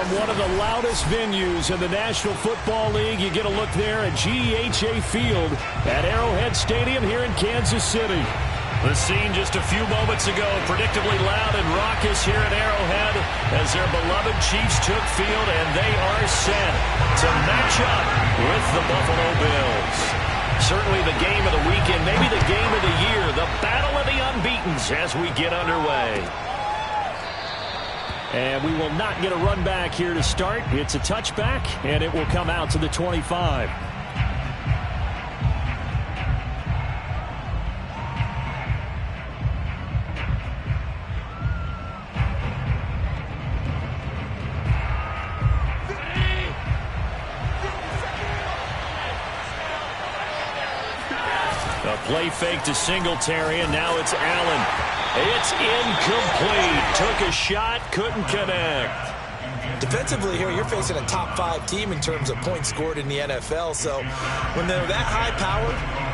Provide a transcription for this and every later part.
From one of the loudest venues in the National Football League, you get a look there at GEHA Field at Arrowhead Stadium here in Kansas City. The scene just a few moments ago, predictably loud and raucous here at Arrowhead as their beloved Chiefs took field, and they are set to match up with the Buffalo Bills. Certainly the game of the weekend, maybe the game of the year, the battle of the unbeatens as we get underway. And we will not get a run back here to start. It's a touchback, and it will come out to the 25. A play fake to Singletary, and now it's Allen. It's incomplete. Took a shot, couldn't connect. Defensively here, you're facing a top 5 team in terms of points scored in the NFL. So when they're that high powered,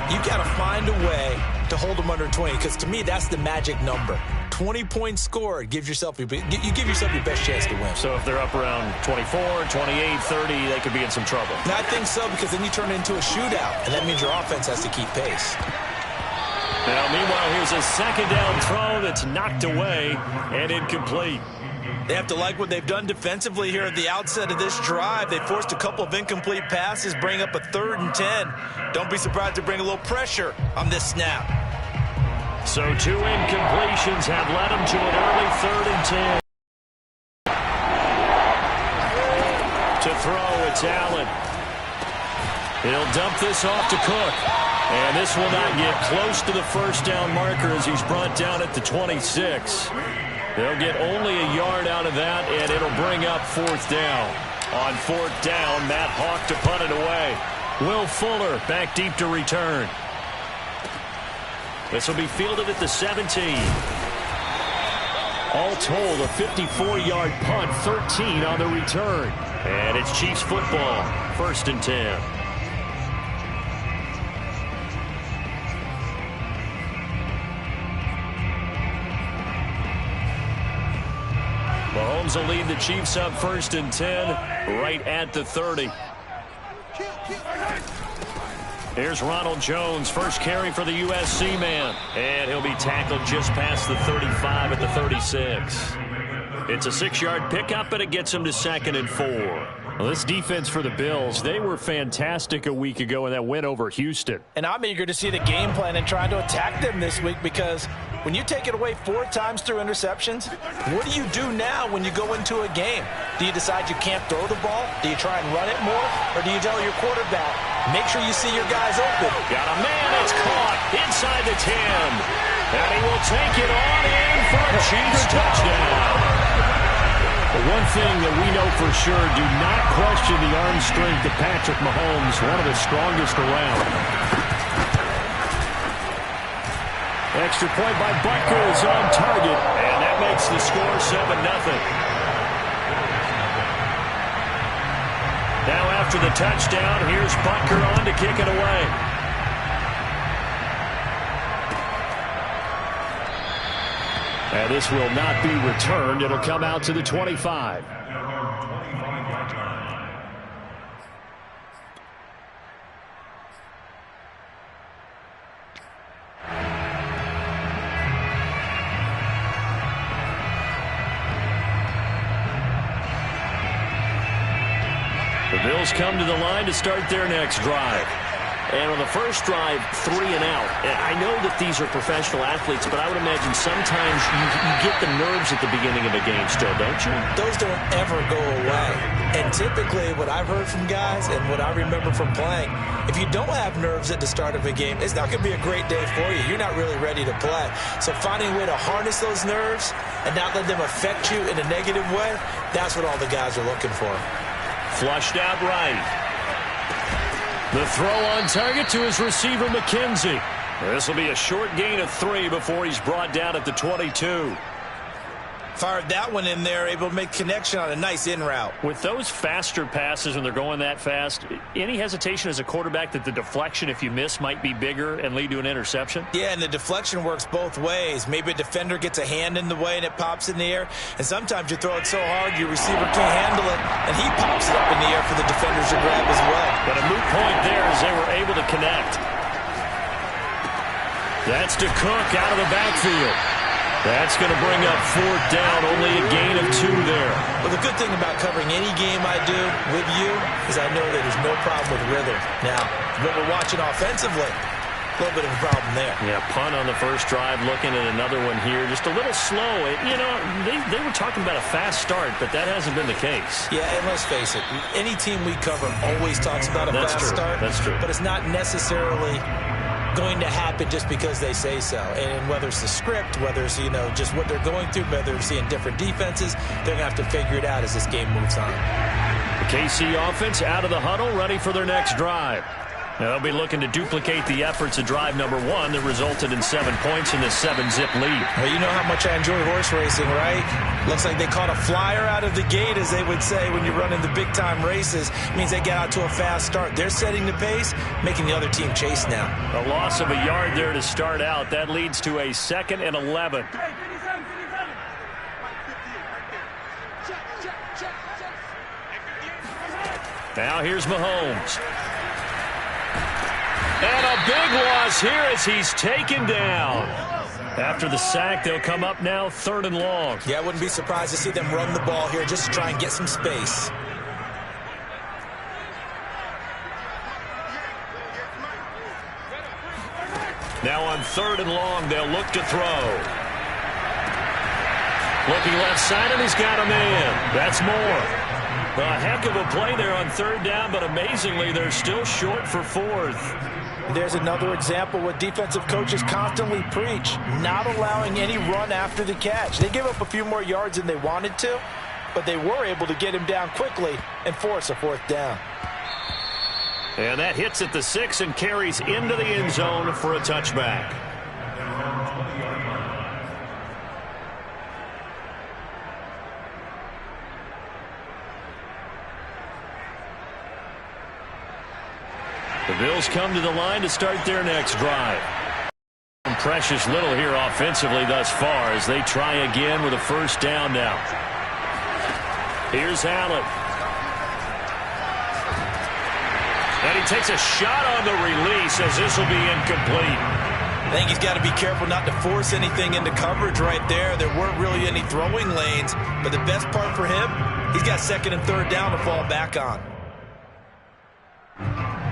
you got to find a way to hold them under 20. Because to me, that's the magic number. 20 points scored gives yourself you give yourself your best chance to win. So if they're up around 24, 28, 30, they could be in some trouble. And I think so, because then you turn it into a shootout, and that means your offense has to keep pace. Now, meanwhile, here's a second down throw that's knocked away and incomplete. They have to like what they've done defensively here at the outset of this drive. They forced a couple of incomplete passes, bring up a 3rd and 10. Don't be surprised to bring a little pressure on this snap. So 2 incompletions have led them to an early 3rd and 10. To throw, it's Allen. He'll dump this off to Cook. And this will not get close to the first down marker as he's brought down at the 26. They'll get only a yard out of that, and it'll bring up 4th down. On 4th down, Matt Hawk to punt it away. Will Fuller back deep to return. This will be fielded at the 17. All told, a 54-yard punt, 13 on the return. And it's Chiefs football, 1st and 10. Mahomes will lead the Chiefs up 1st and 10, right at the 30. Here's Ronald Jones, first carry for the USC man. And he'll be tackled just past the 35 at the 36. It's a 6-yard pickup, but it gets him to 2nd and 4. Well, this defense for the Bills, they were fantastic a week ago in that win over Houston. And I'm eager to see the game plan and trying to attack them this week, because when you take it away 4 times through interceptions, what do you do now when you go into a game? Do you decide you can't throw the ball? Do you try and run it more? Or do you tell your quarterback, make sure you see your guys open? Got a man, it's caught inside the 10. And he will take it on in for a Chiefs touchdown. But one thing that we know for sure, do not question the arm strength of Patrick Mahomes, one of the strongest around. Extra point by Butker is on target, and that makes the score 7-0. Now after the touchdown, here's Butker on to kick it away. And this will not be returned. It'll come out to the 25. The Bills come to the line to start their next drive. And on the first drive, 3 and out. And I know that these are professional athletes, but I would imagine sometimes you get the nerves at the beginning of a game still, don't you? Those don't ever go away. And typically what I've heard from guys and what I remember from playing, if you don't have nerves at the start of a game, it's not going to be a great day for you. You're not really ready to play. So finding a way to harness those nerves and not let them affect you in a negative way, that's what all the guys are looking for. Flushed out right. The throw on target to his receiver, McKenzie. This will be a short gain of 3 before he's brought down at the 22. Fired that one in there, able to make connection on a nice in route. With those faster passes when they're going that fast, any hesitation as a quarterback that the deflection, if you miss, might be bigger and lead to an interception? Yeah, and the deflection works both ways. Maybe a defender gets a hand in the way and it pops in the air, and sometimes you throw it so hard your receiver can't handle it, and he pops it up in the air for the defenders to grab as well. But a moot point there as they were able to connect. That's to Cook out of the backfield. That's going to bring up 4th down, only a gain of 2 there. Well, the good thing about covering any game I do with you is I know that there's no problem with rhythm. Now, when we're watching offensively, a little bit of a problem there. Yeah, punt on the first drive, looking at another one here. Just a little slow. They were talking about a fast start, but that hasn't been the case. Yeah, and let's face it, any team we cover always talks about a fast start. That's true. But it's not necessarily going to happen just because they say so. And whether it's the script, whether it's, just what they're going through, whether they're seeing different defenses, they're going to have to figure it out as this game moves on. The KC offense out of the huddle, ready for their next drive. Now, they'll be looking to duplicate the efforts of drive number 1 that resulted in 7 points in the 7-zip lead. Well, you know how much I enjoy horse racing, right? Looks like they caught a flyer out of the gate, as they would say when you're running the big-time races. It means they get out to a fast start. They're setting the pace, making the other team chase now. A loss of a yard there to start out. That leads to a 2nd and 11. Now here's Mahomes. And a big loss here as he's taken down. After the sack, they'll come up now 3rd and long. Yeah, I wouldn't be surprised to see them run the ball here just to try and get some space. Now on 3rd and long, they'll look to throw. Looking left side, and he's got a man. That's Moore. A heck of a play there on 3rd down, but amazingly, they're still short for 4th. There's another example what defensive coaches constantly preach, not allowing any run after the catch. They give up a few more yards than they wanted to, but they were able to get him down quickly and force a 4th down. And that hits at the 6 and carries into the end zone for a touchback. The Bills come to the line to start their next drive. Precious little here offensively thus far as they try again with a 1st down now. Here's Allen. And he takes a shot on the release as this will be incomplete. I think he's got to be careful not to force anything into coverage right there. There weren't really any throwing lanes, but the best part for him, he's got 2nd and 3rd down to fall back on.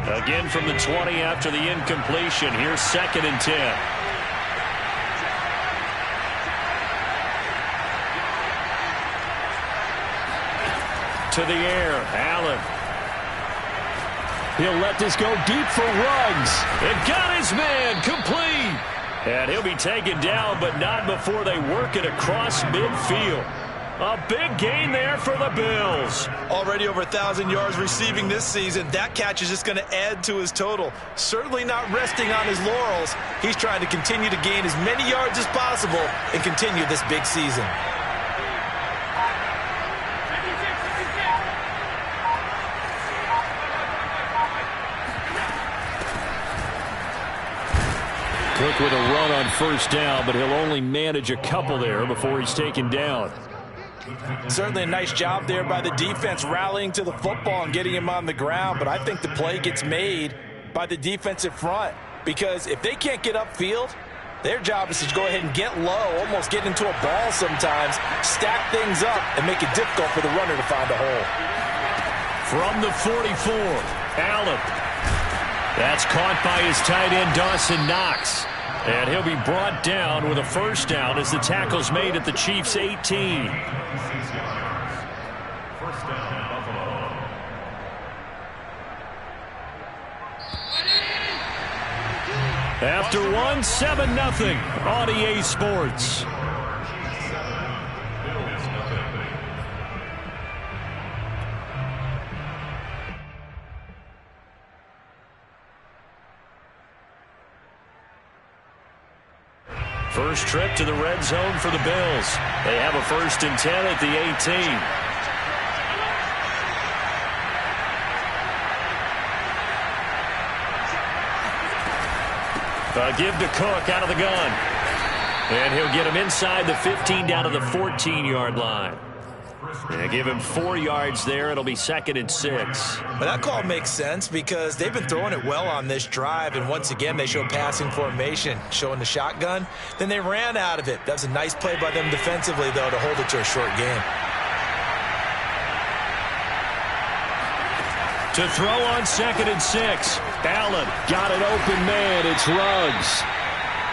Again from the 20 after the incompletion. Here's 2nd and 10. To the air, Allen. He'll let this go deep for Ruggs. And got his man complete. And he'll be taken down, but not before they work it across midfield. A big gain there for the Bills. Already over 1,000 yards receiving this season. That catch is just going to add to his total. Certainly not resting on his laurels. He's trying to continue to gain as many yards as possible and continue this big season. Cook with a run on 1st down, but he'll only manage a couple there before he's taken down. Certainly a nice job there by the defense rallying to the football and getting him on the ground, but I think the play gets made by the defensive front because if they can't get upfield, their job is to go ahead and get low, almost get into a ball sometimes, stack things up, and make it difficult for the runner to find a hole. From the 44, Allen. That's caught by his tight end, Dawson Knox. And he'll be brought down with a 1st down as the tackle's made at the Chiefs' 18. After 7-0 on EA Sports. first trip to the red zone for the Bills. They have a 1st and 10 at the 18. A give to Cook out of the gun. And he'll get him inside the 15 down to the 14-yard line. And give him 4 yards there. It'll be 2nd and 6. But that call makes sense because they've been throwing it well on this drive. And once again, they show passing formation, showing the shotgun. Then they ran out of it. That was a nice play by them defensively, though, to hold it to a short game. To throw on 2nd and 6. Allen got an open man. It's Ruggs.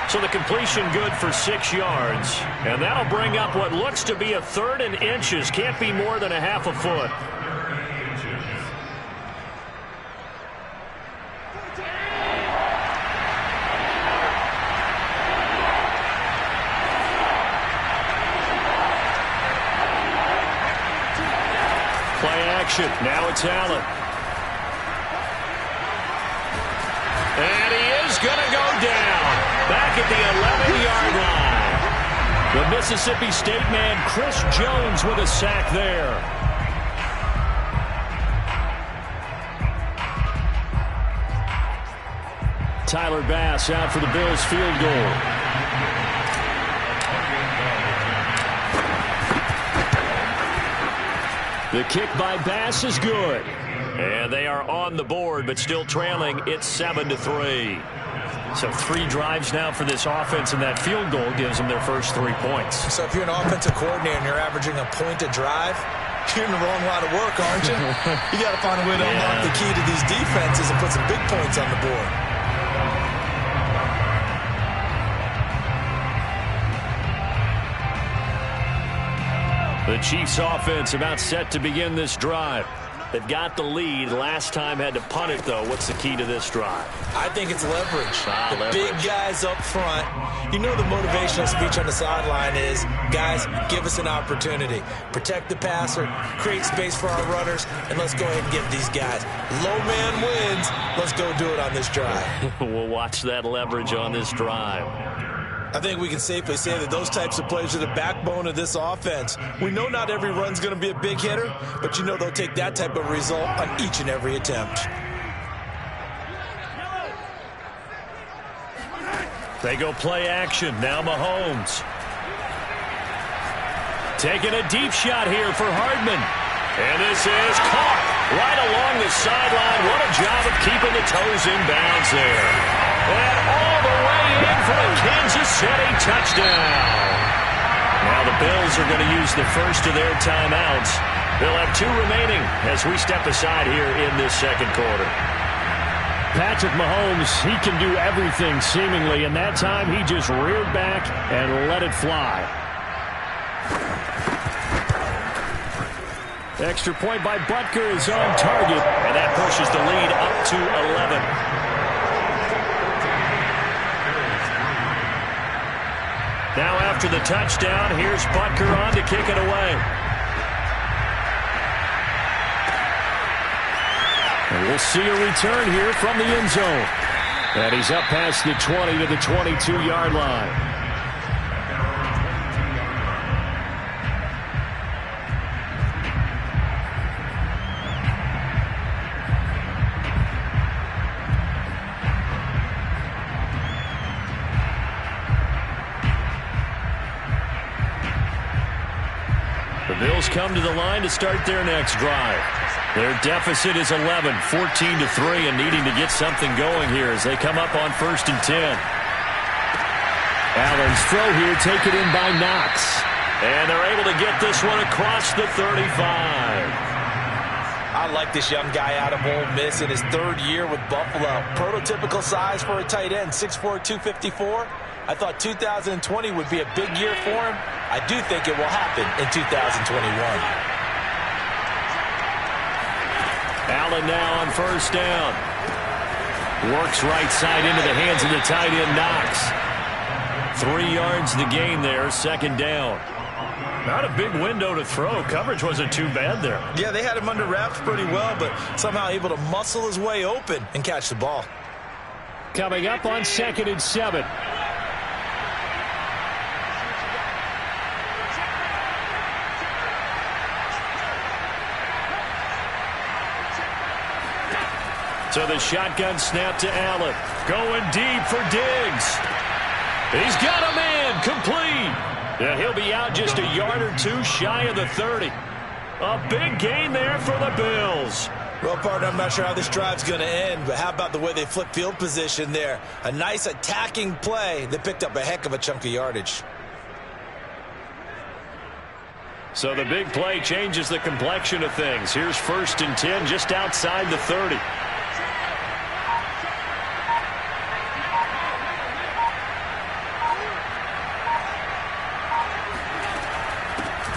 So the completion good for 6 yards. And that'll bring up what looks to be a 3rd and inches. Can't be more than a half a foot. Play action. Now it's Allen. And he is going to go down. Back at the 11-yard line. The Mississippi State man, Chris Jones, with a sack there. Tyler Bass out for the Bills field goal. The kick by Bass is good. And they are on the board, but still trailing. It's 7-3. So 3 drives now for this offense, and that field goal gives them their first 3 points. So if you're an offensive coordinator and you're averaging a point a drive, you're in the wrong line of work, aren't you? You got to find a way to unlock the key to these defenses and put some big points on the board. The Chiefs offense about set to begin this drive. They've got the lead. Last time had to punt it, though. What's the key to this drive? I think it's leverage. Leverage. Big guys up front. You know the motivational speech on the sideline is, guys, give us an opportunity. Protect the passer, create space for our runners, and let's go ahead and give these guys. Low man wins. Let's go do it on this drive. We'll watch that leverage on this drive. I think we can safely say that those types of plays are the backbone of this offense. We know not every run's going to be a big hitter, but you know they'll take that type of result on each and every attempt. They go play action. Now Mahomes. Taking a deep shot here for Hardman. And this is caught right along the sideline. What a job of keeping the toes in bounds there. And all the way in for a Kansas City touchdown. Now the Bills are going to use the first of their timeouts. They'll have 2 remaining as we step aside here in this second quarter. Patrick Mahomes, he can do everything seemingly, and that time he just reared back and let it fly. Extra point by Butker is on target, and that pushes the lead up to 11. Now after the touchdown, here's Butker on to kick it away. And we'll see a return here from the end zone. And he's up past the 20 to the 22-yard line. The Bills come to the line to start their next drive. Their deficit is 11, 14-3, and needing to get something going here as they come up on 1st and 10. Allen's throw here taken in by Knox. And they're able to get this one across the 35. I like this young guy out of Ole Miss in his 3rd year with Buffalo. Prototypical size for a tight end, 6'4", 254. I thought 2020 would be a big year for him. I do think it will happen in 2021. Allen now on 1st down. Works right side into the hands of the tight end, Knox. 3 yards the gain there, 2nd down. Not a big window to throw. Coverage wasn't too bad there. Yeah, they had him under wraps pretty well, but somehow able to muscle his way open and catch the ball. Coming up on 2nd and 7. So the shotgun snap to Allen. Going deep for Diggs. He's got a man complete. And he'll be out just a yard or two shy of the 30. A big gain there for the Bills. Well, partner, I'm not sure how this drive's going to end, but how about the way they flip field position there? A nice attacking play that picked up a heck of a chunk of yardage. So the big play changes the complexion of things. Here's 1st and 10 just outside the 30.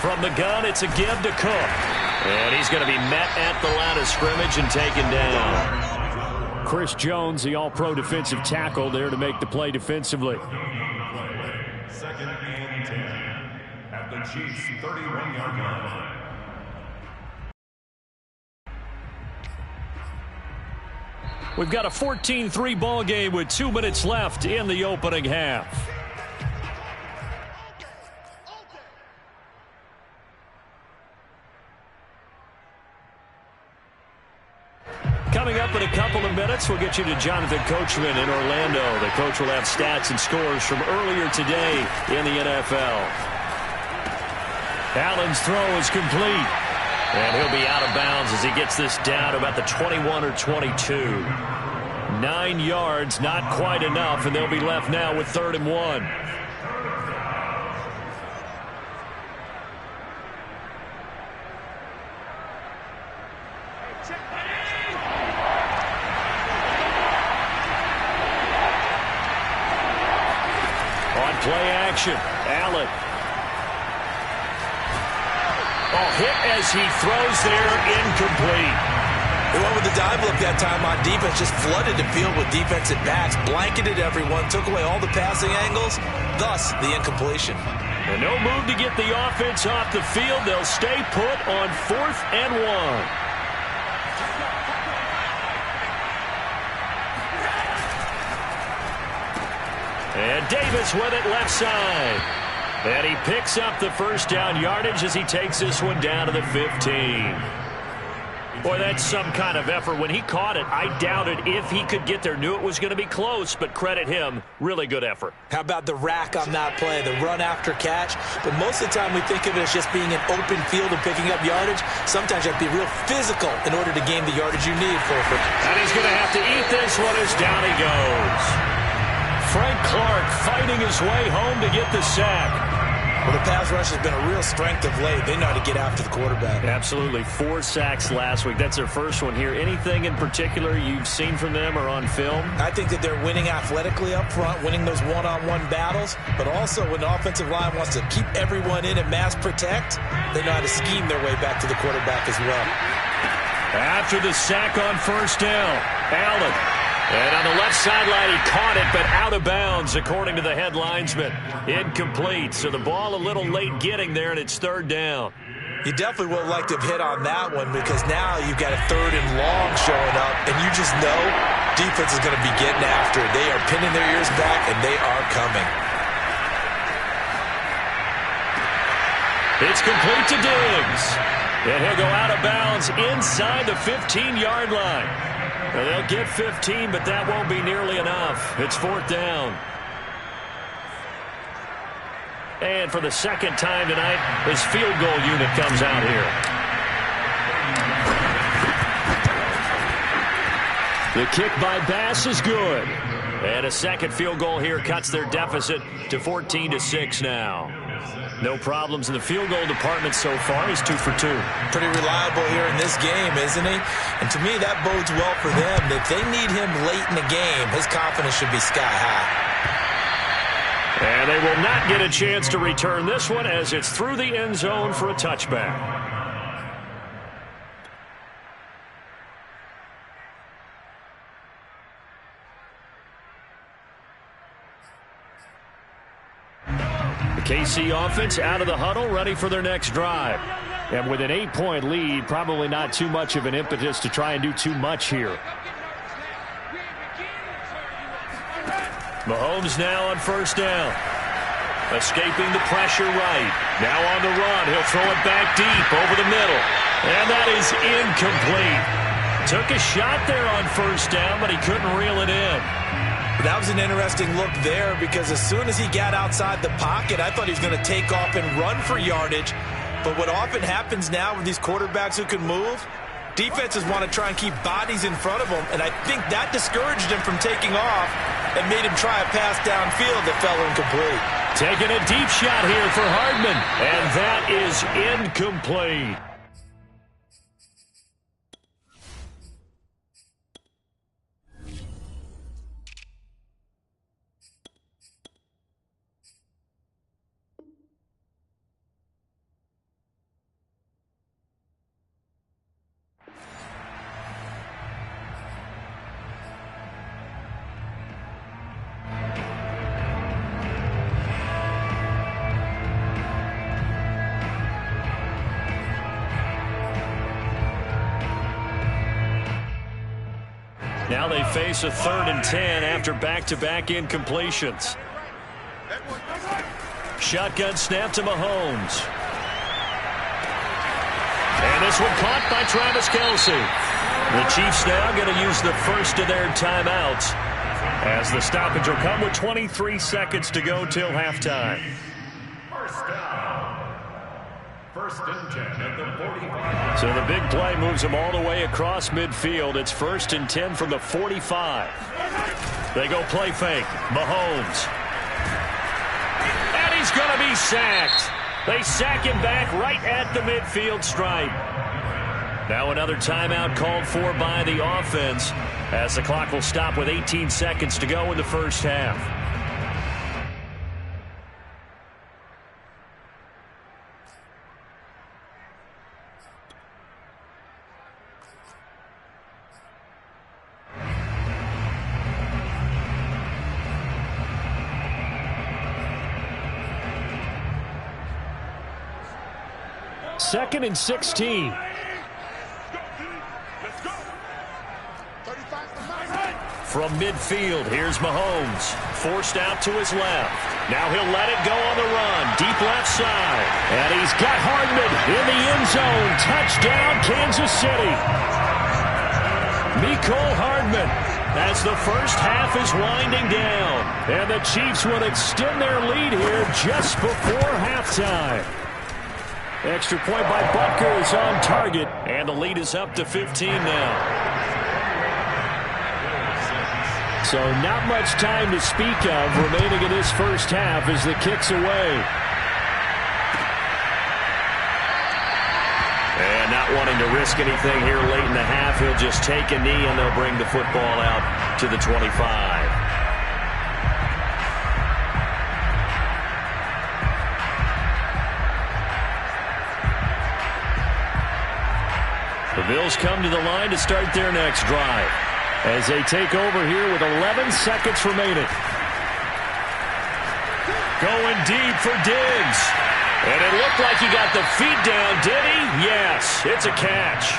From the gun, it's a give to Cook. And he's going to be met at the line of scrimmage and taken down. Chris Jones, the all-pro defensive tackle, there to make the play defensively. 2nd and 10 at the Chiefs' 31-yard line. We've got a 14-3 ball game with 2 minutes left in the opening half. Coming up in a couple of minutes, we'll get you to Jonathan Coachman in Orlando. The coach will have stats and scores from earlier today in the NFL. Allen's throw is complete. And he'll be out of bounds as he gets this down about the 21 or 22. 9 yards, not quite enough, and they'll be left now with 3rd and 1. Play action. Allen. Hit as he throws there, incomplete. They went with the dive look that time on defense, just flooded the field with defensive backs, blanketed everyone, took away all the passing angles, thus the incompletion. And no move to get the offense off the field. They'll stay put on 4th and 1. And Davis with it left side. And he picks up the first down yardage as he takes this one down to the 15. Boy, that's some kind of effort. When he caught it, I doubted if he could get there. Knew it was going to be close, but credit him. Really good effort. How about the rack on that play, the run after catch? But most of the time we think of it as just being an open field and picking up yardage. Sometimes you have to be real physical in order to gain the yardage you need, Fulford. And he's going to have to eat this one as down he goes. Frank Clark fighting his way home to get the sack. Well, the pass rush has been a real strength of late. They know how to get after the quarterback. Absolutely. 4 sacks last week. That's their first one here. Anything in particular you've seen from them or on film? I think that they're winning athletically up front, winning those one-on-one battles, but also when the offensive line wants to keep everyone in and mass protect, they know how to scheme their way back to the quarterback as well. After the sack on 1st down, Allen. And on the left sideline, he caught it, but out of bounds, according to the head linesman. Incomplete. So the ball a little late getting there, and it's 3rd down. You definitely would like to have hit on that one because now you've got a 3rd and long showing up, and you just know defense is going to be getting after it. They are pinning their ears back, and they are coming. It's complete to Diggs. And he'll go out of bounds inside the 15-yard line. Well, they'll get 15, but that won't be nearly enough. It's 4th down. And for the second time tonight, his field goal unit comes out here. The kick by Bass is good. And a second field goal here cuts their deficit to 14-6 now. No problems in the field goal department so far. He's 2 for 2. Pretty reliable here in this game, isn't he? And to me, that bodes well for them. If they need him late in the game, his confidence should be sky high. And they will not get a chance to return this one as it's through the end zone for a touchback. KC offense out of the huddle, ready for their next drive. And with an 8-point lead, probably not too much of an impetus to try and do too much here. Mahomes now on 1st down. Escaping the pressure right. Now on the run. He'll throw it back deep over the middle. And that is incomplete. Took a shot there on first down, but he couldn't reel it in. That was an interesting look there because as soon as he got outside the pocket, I thought he was going to take off and run for yardage. But what often happens now with these quarterbacks who can move, defenses want to try and keep bodies in front of them, and I think that discouraged him from taking off and made him try a pass downfield that fell incomplete. Taking a deep shot here for Hardman, and that is incomplete. Now they face a 3rd and 10 after back-to-back incompletions. Shotgun snap to Mahomes. And this one caught by Travis Kelce. The Chiefs now going to use the first of their timeouts as the stoppage will come with 23 seconds to go till halftime. First down. First and 10 at the 45. So the big play moves them all the way across midfield. It's 1st and 10 from the 45. They go play fake. Mahomes. And he's going to be sacked. They sack him back right at the midfield stripe. Now another timeout called for by the offense as the clock will stop with 18 seconds to go in the first half. Second and 16. From midfield, here's Mahomes. Forced out to his left. Now he'll let it go on the run. Deep left side. And he's got Hardman in the end zone. Touchdown, Kansas City. Mecole Hardman as the first half is winding down. And the Chiefs will extend their lead here just before halftime. Extra point by Butker is on target. And the lead is up to 15 now. So not much time to speak of remaining in this first half as the kick's away. And not wanting to risk anything here late in the half, he'll just take a knee and they'll bring the football out to the 25. The Bills come to the line to start their next drive as they take over here with 11 seconds remaining. Going deep for Diggs. And it looked like he got the feet down, did he? Yes, it's a catch.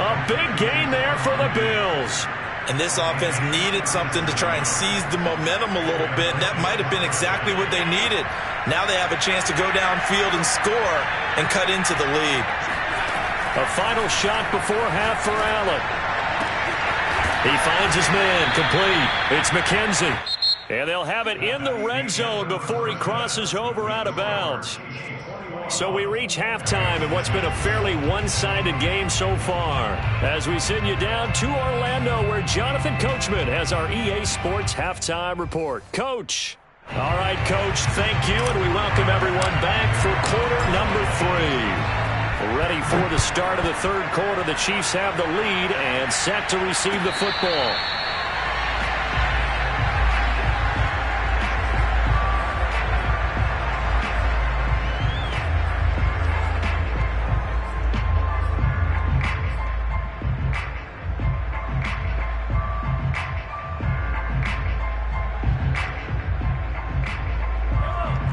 A big gain there for the Bills. And this offense needed something to try and seize the momentum a little bit. That might have been exactly what they needed. Now they have a chance to go downfield and score and cut into the lead. A final shot before half for Allen. He finds his man, complete. It's McKenzie. And they'll have it in the red zone before he crosses over out of bounds. So we reach halftime in what's been a fairly one-sided game so far. As we send you down to Orlando where Jonathan Coachman has our EA Sports Halftime Report. Coach. All right, Coach, thank you, and we welcome everyone back for quarter number 3. Ready for the start of the third quarter. The Chiefs have the lead and set to receive the football.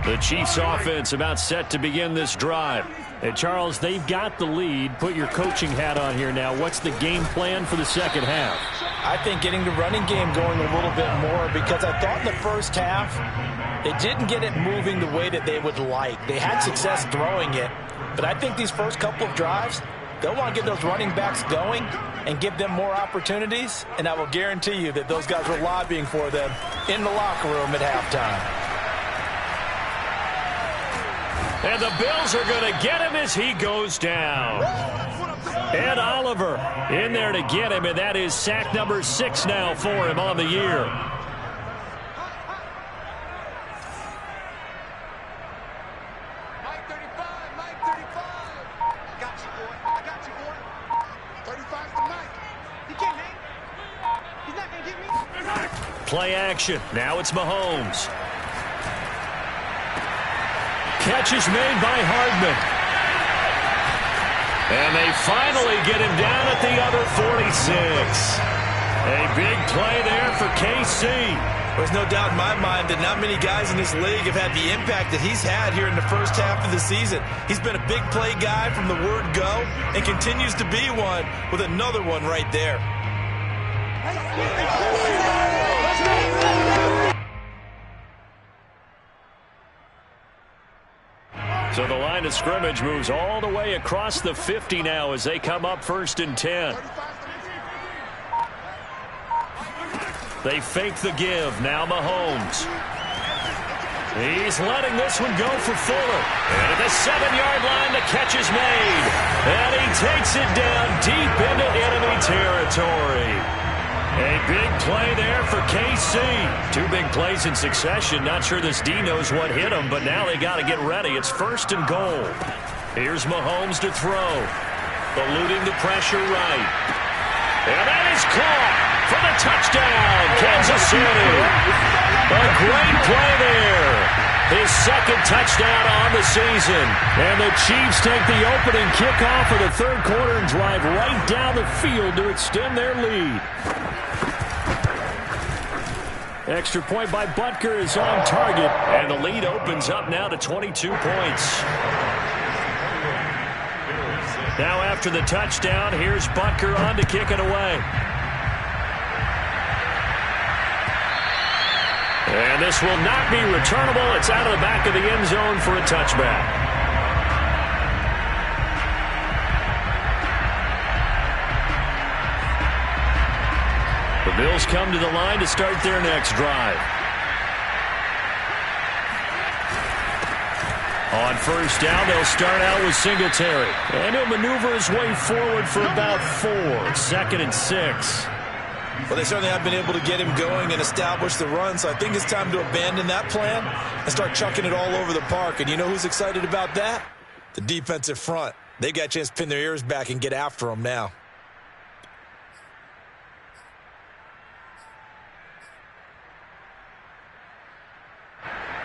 The Chiefs offense about set to begin this drive. And Charles, they've got the lead. Put your coaching hat on here now. What's the game plan for the second half? I think getting the running game going a little bit more because I thought in the first half they didn't get it moving the way that they would like. They had success throwing it, but I think these first couple of drives, They'll want to get those running backs going and give them more opportunities, and I will guarantee you that those guys were lobbying for them in the locker room at halftime. And the Bills are going to get him as he goes down. Ed Oliver in there to get him, and that is sack number 6 now for him on the year. Play action. Now it's Mahomes. Catch is made by Hardman. And they finally get him down at the other 46. A big play there for KC. There's no doubt in my mind that not many guys in this league have had the impact that he's had here in the first half of the season. He's been a big play guy from the word go and continues to be one with another one right there. So the line of scrimmage moves all the way across the 50 now as they come up 1st and 10. They fake the give. Now Mahomes. He's letting this one go for Fuller. And at the 7-yard line, the catch is made. And he takes it down deep into enemy territory. A big play there for KC. 2 big plays in succession. Not sure this D knows what hit him, but now they got to get ready. It's 1st and goal. Here's Mahomes to throw. Eluding the pressure right. And that is caught for the touchdown, Kansas City. A great play there. His 2nd touchdown on the season. And the Chiefs take the opening kickoff of the 3rd quarter and drive right down the field to extend their lead. Extra point by Butker is on target, and the lead opens up now to 22 points. Now after the touchdown, here's Butker on to kick it away. And this will not be returnable. It's out of the back of the end zone for a touchback. The Bills come to the line to start their next drive. On 1st down, they'll start out with Singletary. And he'll maneuver his way forward for about 4. 2nd and 6. Well, they certainly have been able to get him going and establish the run, so I think it's time to abandon that plan and start chucking it all over the park. And you know who's excited about that? The defensive front. They've got a chance to pin their ears back and get after him now.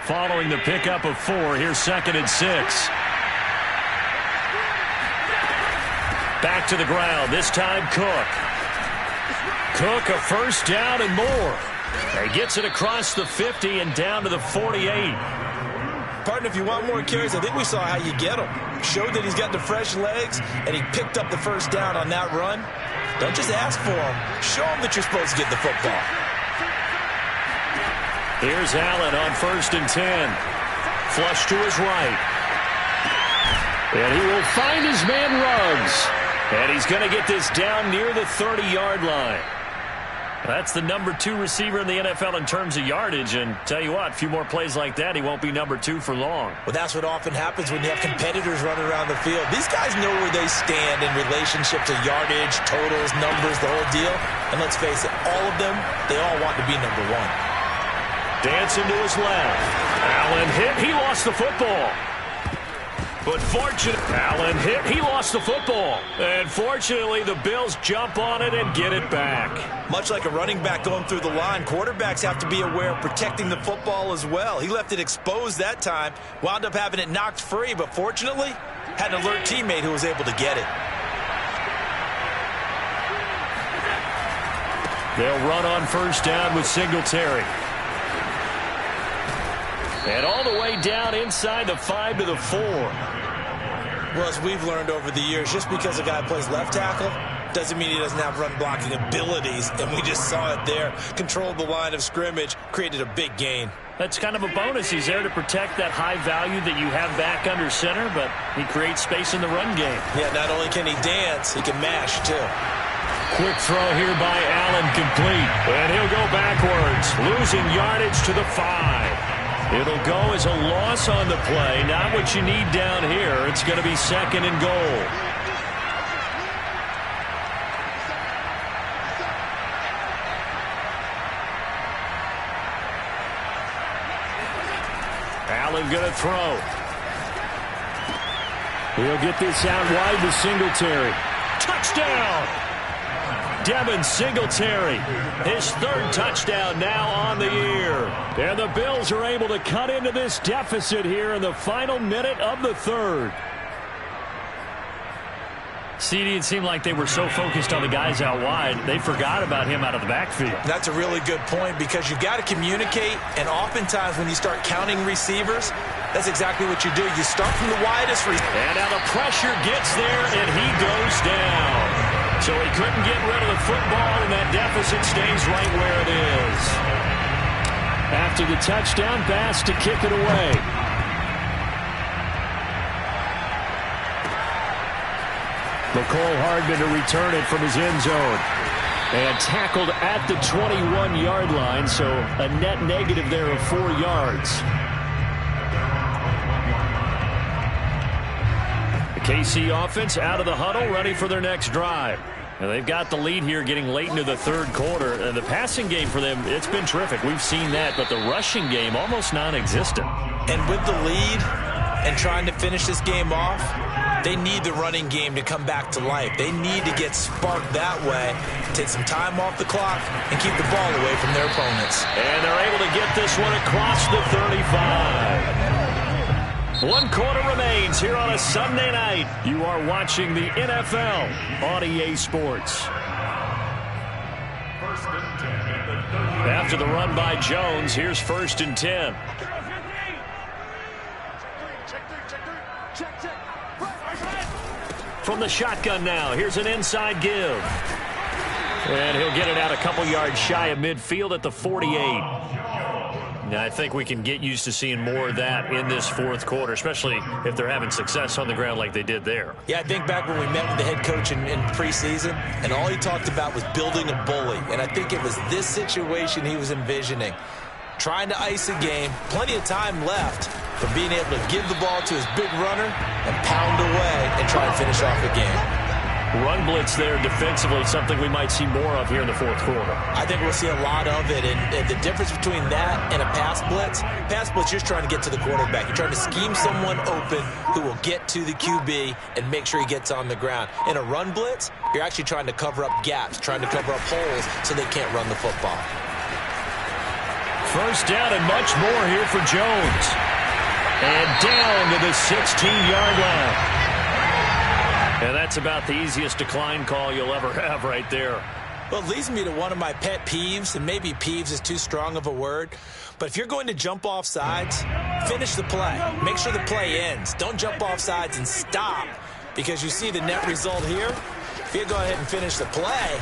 Following the pickup of 4, here's 2nd and 6. Back to the ground, this time Cook. Cook a 1st down and more. He gets it across the 50 and down to the 48. Partner, if you want more carries, I think we saw how you get him. Showed that he's got the fresh legs, and he picked up the 1st down on that run. Don't just ask for him. Show him that you're supposed to get the football. Here's Allen on 1st and 10. Flush to his right. And he will find his man Ruggs. And he's going to get this down near the 30-yard line. That's the number 2 receiver in the NFL in terms of yardage. And tell you what, a few more plays like that, he won't be number 2 for long. Well, that's what often happens when you have competitors running around the field. These guys know where they stand in relationship to yardage, totals, numbers, the whole deal. And let's face it, all of them, they all want to be number 1. Dancing to his left. Allen hit. He lost the football. But fortunately, Allen hit. He lost the football. And fortunately, the Bills jump on it and get it back. Much like a running back going through the line, quarterbacks have to be aware of protecting the football as well. He left it exposed that time, wound up having it knocked free, but fortunately, had an alert teammate who was able to get it. They'll run on 1st down with Singletary. And all the way down inside the 5 to the 4. Well, as we've learned over the years, just because a guy plays left tackle doesn't mean he doesn't have run blocking abilities, and we just saw it there. Controlled the line of scrimmage, created a big gain. That's kind of a bonus. He's there to protect that high value that you have back under center, but he creates space in the run game. Yeah, not only can he dance, he can mash, too. Quick throw here by Allen, complete. And he'll go backwards, losing yardage to the 5. It'll go as a loss on the play. Not what you need down here. It's going to be 2nd and goal. Allen going to throw. He'll get this out wide to Singletary. Touchdown! Devin Singletary, his 3rd touchdown now on the year. And the Bills are able to cut into this deficit here in the final minute of the 3rd. CD, it seemed like they were so focused on the guys out wide, they forgot about him out of the backfield. That's a really good point because you've got to communicate, and oftentimes when you start counting receivers, that's exactly what you do. You start from the widest receiver. And now the pressure gets there, and he goes down. So he couldn't get rid of the football, and that deficit stays right where it is. After the touchdown, Bass to kick it away. McCole Hardman to return it from his end zone. And tackled at the 21-yard line, so a net negative there of 4 yards. The KC offense out of the huddle, ready for their next drive. Now they've got the lead here getting late into the 3rd quarter. And the passing game for them, it's been terrific. We've seen that, but the rushing game almost non-existent. And with the lead and trying to finish this game off, they need the running game to come back to life. They need to get sparked that way, take some time off the clock, and keep the ball away from their opponents. And they're able to get this one across the 35. 1 quarter remains here on a Sunday night. You are watching the NFL on EA Sports. After the run by Jones, here's 1st and 10. From the shotgun now, here's an inside give. And he'll get it out a couple yards shy of midfield at the 48. Now, I think we can get used to seeing more of that in this 4th quarter, especially if they're having success on the ground like they did there. Yeah, I think back when we met with the head coach in preseason, and all he talked about was building a bully. And I think it was this situation he was envisioning. Trying to ice a game, plenty of time left, but being able to give the ball to his big runner and pound away and try and finish off the game. Run blitz there defensively, something we might see more of here in the 4th quarter. I think we'll see a lot of it, and the difference between that and a pass blitz, you're just trying to get to the quarterback. You're trying to scheme someone open who will get to the QB and make sure he gets on the ground. In a run blitz, you're actually trying to cover up gaps, trying to cover up holes so they can't run the football. 1st down and much more here for Jones. And down to the 16-yard line. And that's about the easiest decline call you'll ever have right there. Well, it leads me to one of my pet peeves, and maybe peeves is too strong of a word, but if you're going to jump off sides, finish the play. Make sure the play ends. Don't jump off sides and stop, because you see the net result here. If you go ahead and finish the play,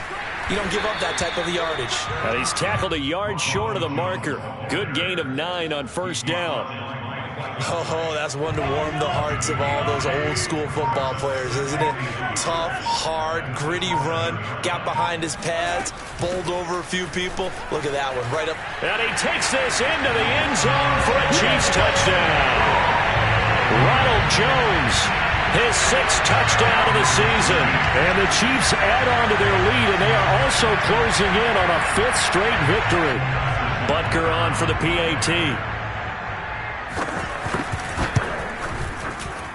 you don't give up that type of yardage. And he's tackled a yard short of the marker. Good gain of 9 on 1st down. Oh, that's one to warm the hearts of all those old-school football players, isn't it? Tough, hard, gritty run, got behind his pads, bowled over a few people. Look at that one, right up. And he takes this into the end zone for a Chiefs touchdown. Ronald Jones, his 6th touchdown of the season. And the Chiefs add on to their lead, and they are also closing in on a 5th straight victory. Butker on for the PAT.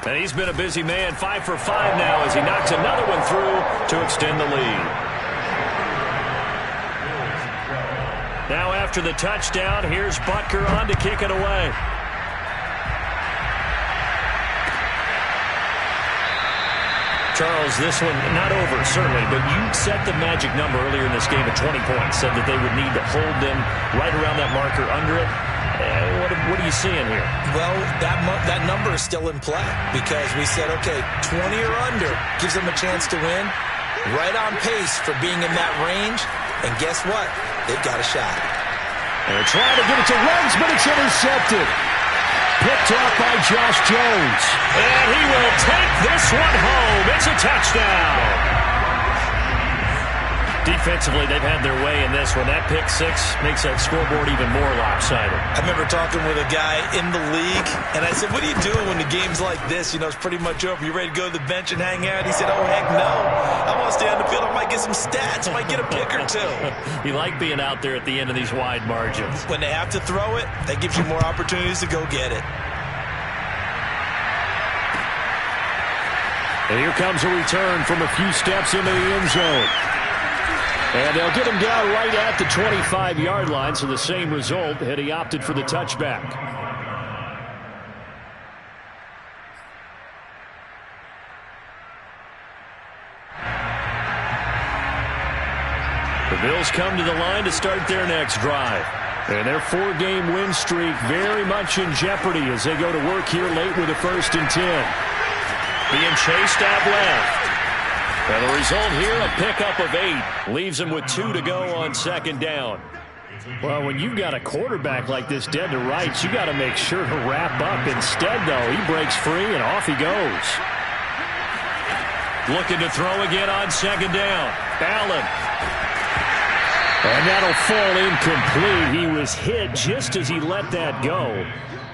And he's been a busy man, 5 for 5 now as he knocks another one through to extend the lead. Now after the touchdown, here's Butker on to kick it away. Charles, this one not over, certainly, but you set the magic number earlier in this game at 20 points, said that they would need to hold them right around that marker under it. What are you seeing here? Well, that number is still in play because we said, okay, 20 or under gives them a chance to win. Right on pace for being in that range. And guess what? They've got a shot. They're trying to get it to Ruggs, but it's intercepted. Picked off by Josh Jones. And he will take this one home. It's a touchdown. Defensively, they've had their way in this one. That pick six makes that scoreboard even more lopsided. I remember talking with a guy in the league, and I said, what are you doing when the game's like this? You know, it's pretty much over. You ready to go to the bench and hang out? He said, oh, heck no. I want to stay on the field. I might get some stats. I might get a pick or two. You like being out there at the end of these wide margins. When they have to throw it, that gives you more opportunities to go get it. And here comes a return from a few steps into the end zone. And they'll get him down right at the 25-yard line, so the same result had he opted for the touchback. The Bills come to the line to start their next drive. And their 4-game win streak very much in jeopardy as they go to work here late with a 1st and 10. Being chased out left. And the result here, a pickup of 8. Leaves them with 2 to go on 2nd down. Well, when you've got a quarterback like this dead to rights, you got to make sure to wrap up. Instead, though, he breaks free and off he goes. Looking to throw again on 2nd down. Allen. And that'll fall incomplete. He was hit just as he let that go.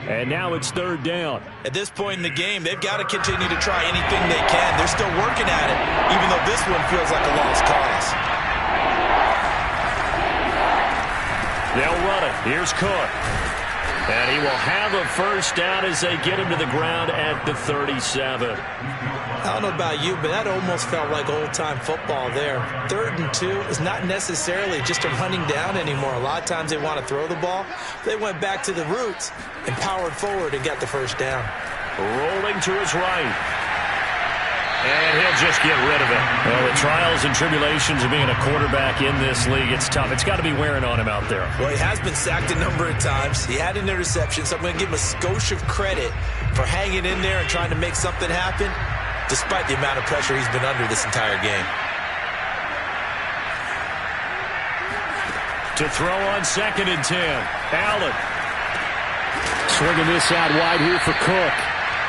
And now it's 3rd down. At this point in the game, they've got to continue to try anything they can. They're still working at it, even though this one feels like a lost cause. They'll run it. Here's Cook. And he will have a 1st down as they get him to the ground at the 37. I don't know about you, but that almost felt like old-time football there. 3rd and 2 is not necessarily just a running down anymore. A lot of times they want to throw the ball. They went back to the roots and powered forward and got the 1st down. Rolling to his right. And he'll just get rid of it. Well, the trials and tribulations of being a quarterback in this league, it's tough. It's got to be wearing on him out there. Well, he has been sacked a number of times. He had an interception, so I'm going to give him a skosh of credit for hanging in there and trying to make something happen, despite the amount of pressure he's been under this entire game. To throw on 2nd and 10. Allen. Swinging this out wide here for Cook.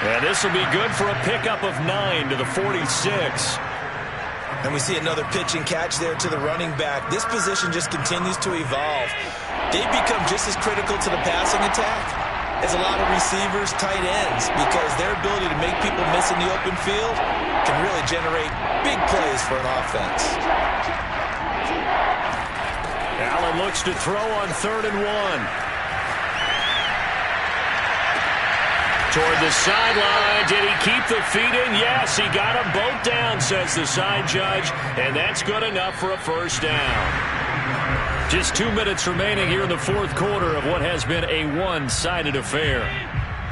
And this will be good for a pickup of 9 to the 46. And we see another pitch and catch there to the running back. This position just continues to evolve. They've become just as critical to the passing attack as a lot of receivers, tight ends, because their ability to make people miss in the open field can really generate big plays for an offense. Allen looks to throw on 3rd and 1. Toward the sideline. Did he keep the feet in? Yes, he got them both down, says the side judge. And that's good enough for a 1st down. Just 2 minutes remaining here in the 4th quarter of what has been a one-sided affair.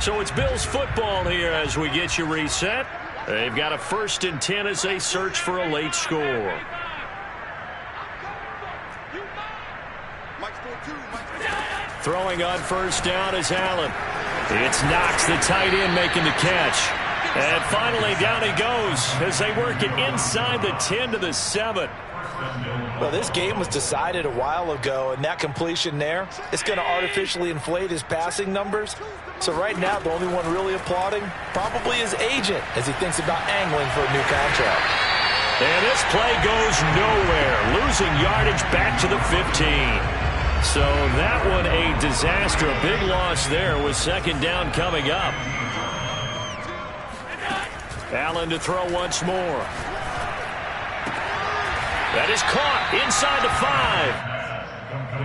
So it's Bills football here as we get you reset. They've got a 1st and 10 as they search for a late score. Throwing on 1st down is Allen. It's Knox, the tight end, making the catch. And finally, down he goes as they work it inside the 10 to the 7. Well, this game was decided a while ago, and that completion there, it's going to artificially inflate his passing numbers. So right now, the only one really applauding probably his agent as he thinks about angling for a new contract. And this play goes nowhere, losing yardage back to the 15. So that one a disaster, a big loss there with 2nd down coming up. Allen to throw once more. That is caught inside the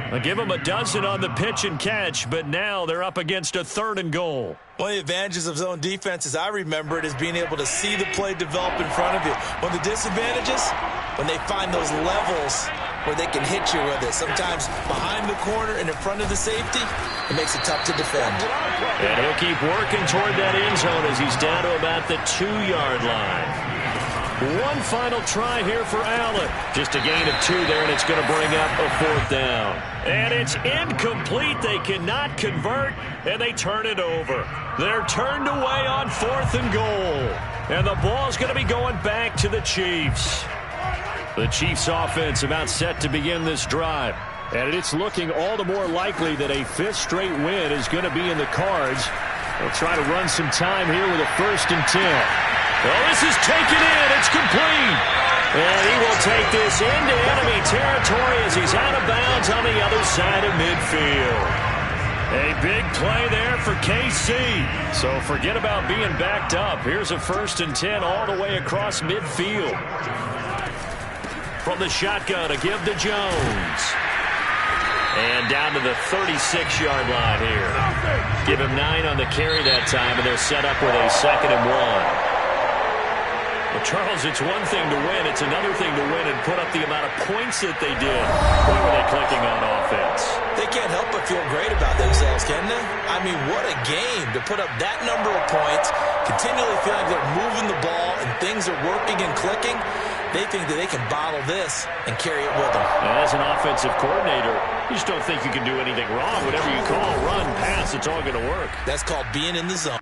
5. They'll give him a dozen on the pitch and catch, but now they're up against a 3rd and goal. One of the advantages of zone defense, as I remember it, is being able to see the play develop in front of you. One of the disadvantages, when they find those levels where they can hit you with it. Sometimes behind the corner and in front of the safety, it makes it tough to defend. And he'll keep working toward that end zone as he's down to about the 2-yard line. One final try here for Allen. Just a gain of 2 there, and it's going to bring up a 4th down. And it's incomplete. They cannot convert, and they turn it over. They're turned away on 4th and goal. And the ball's going to be going back to the Chiefs. The Chiefs offense about set to begin this drive. And it's looking all the more likely that a fifth straight win is going to be in the cards. They'll try to run some time here with a 1st and 10. Well, this is taken in. It's complete. And he will take this into enemy territory as he's out of bounds on the other side of midfield. A big play there for KC. So forget about being backed up. Here's a 1st and 10 all the way across midfield. From the shotgun, a give to Jones. And down to the 36-yard line here. Give him 9 on the carry that time, and they're set up with a 2nd and 1. Well, Charles, it's one thing to win. It's another thing to win and put up the amount of points that they did. Boy, were they clicking on offense. They can't help but feel great about themselves, can they? I mean, what a game to put up that number of points, continually feeling like they're moving the ball and things are working and clicking. They think that they can bottle this and carry it with them. And as an offensive coordinator, you just don't think you can do anything wrong. Whatever you call, run, pass, it's all going to work. That's called being in the zone.